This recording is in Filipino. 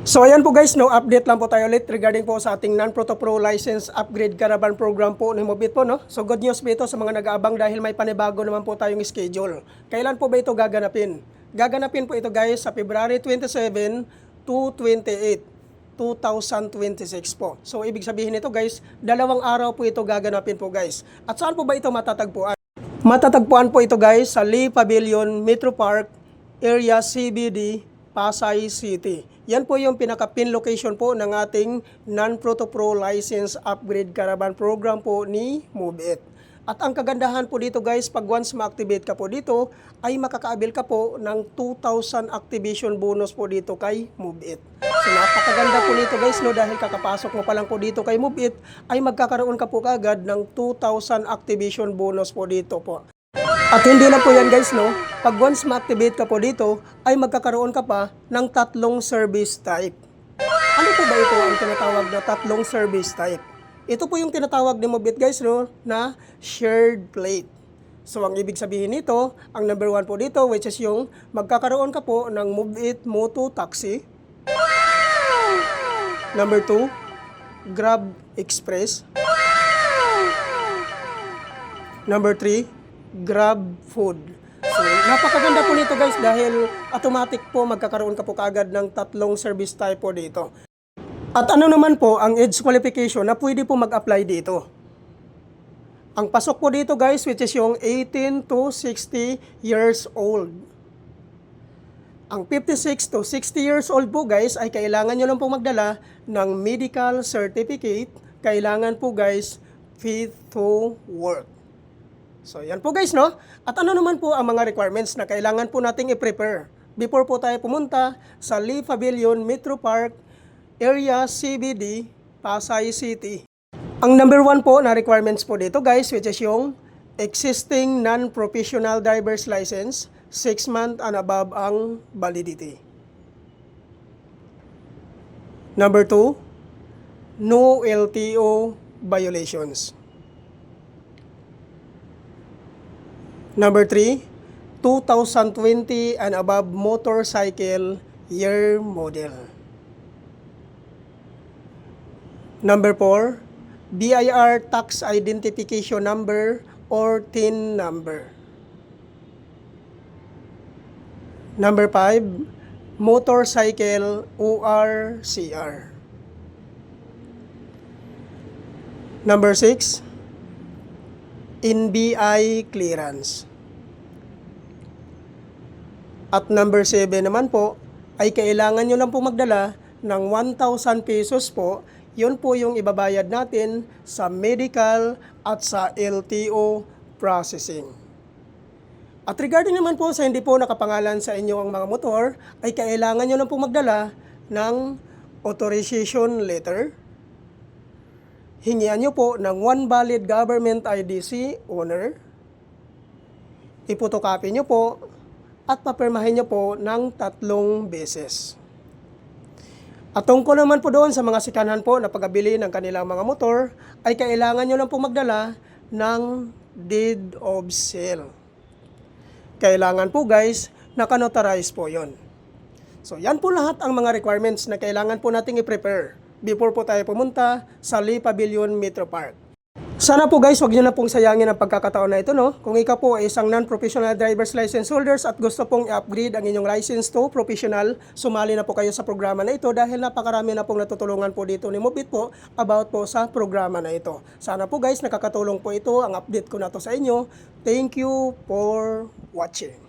So ayan po guys, no, update lang po tayo ulit regarding po sa ating non-Proto Pro license upgrade caravan program po ni Mobit po, no. So good news po ito sa mga nag-aabang dahil may panibago naman po tayong schedule. Kailan po ba ito gaganapin? Gaganapin po ito guys sa February 27 to 28, 2026 po. So ibig sabihin nito guys, 2 araw po ito gaganapin po guys. At saan po ba ito matatagpuan? Matatagpuan po ito guys sa Lee Pavilion Metro Park Area CBD, Pasay City. Yan po yung pinaka-pin location po ng ating non-Proto Pro license upgrade caravan program po ni Mobit. At ang kagandahan po dito guys, pag once ma-activate ka po dito, ay makakaabil ka po ng 2,000 activation bonus po dito kay Mobit. So napakaganda po nito guys, no, dahil kakapasok mo pa lang po dito kay Mobit, ay magkakaroon ka po kagad ng 2,000 activation bonus po dito po. At hindi lang po yan guys, no, pag once ma-activate ka po dito, ay magkakaroon ka pa ng 3 service type. Ano po ba ito ang tinatawag na 3 service type? Ito po yung tinatawag ni Mobit guys, no, na shared plate. So ang ibig sabihin nito, ang number 1 po dito, which is yung magkakaroon ka po ng Mobit Moto Taxi. Number 2, Grab Express. Number 3, Grab Food. So, napakaganda po nito guys dahil automatic po magkakaroon ka po kaagad ng 3 service type po dito. At ano naman po ang age qualification na pwede po mag-apply dito? Ang pasok po dito guys, which is yung 18 to 60 years old. Ang 56 to 60 years old po guys ay kailangan nyo lang po magdala ng medical certificate. Kailangan po guys fit to work. So yan po guys, no? At ano naman po ang mga requirements na kailangan po nating i-prepare before po tayo pumunta sa Lee Pavilion Metro Park Area CBD, Pasay City. Ang number 1 po na requirements po dito guys, which is yung existing non-professional driver's license, 6 months and above ang validity. Number 2, no LTO violations. Number 3, 2020 and above motorcycle year model. Number 4, BIR tax identification number or TIN number. Number 5, motorcycle ORCR. Number 6, NBI clearance. At number 7 naman po, ay kailangan nyo lang po magdala ng 1,000 pesos po. Yun po yung ibabayad natin sa medical at sa LTO processing. At regarding naman po sa hindi po nakapangalan sa inyo ang mga motor, ay kailangan nyo lang po magdala ng authorization letter. Hingian nyo po ng 1 valid government IDC owner. Ipotocopy nyo po at papirmahin nyo po ng 3 beses. At tungkol naman po doon sa mga sikanhan po na pag-abili ng kanilang mga motor, ay kailangan nyo lang po magdala ng deed of sale. Kailangan po guys, nakanotarize po yon. So yan po lahat ang mga requirements na kailangan po nating i-prepare before po tayo pumunta sa Lee Pavilion Metro Park. Sana po guys, huwag nyo na pong sayangin ang pagkakataon na ito, no? Kung ikaw po ay isang non-professional driver's license holders at gusto pong i-upgrade ang inyong license to professional, sumali na po kayo sa programa na ito dahil napakarami na pong natutulungan po dito ni Mobit po about po sa programa na ito. Sana po guys, nakakatulong po ito, ang update ko na to sa inyo. Thank you for watching.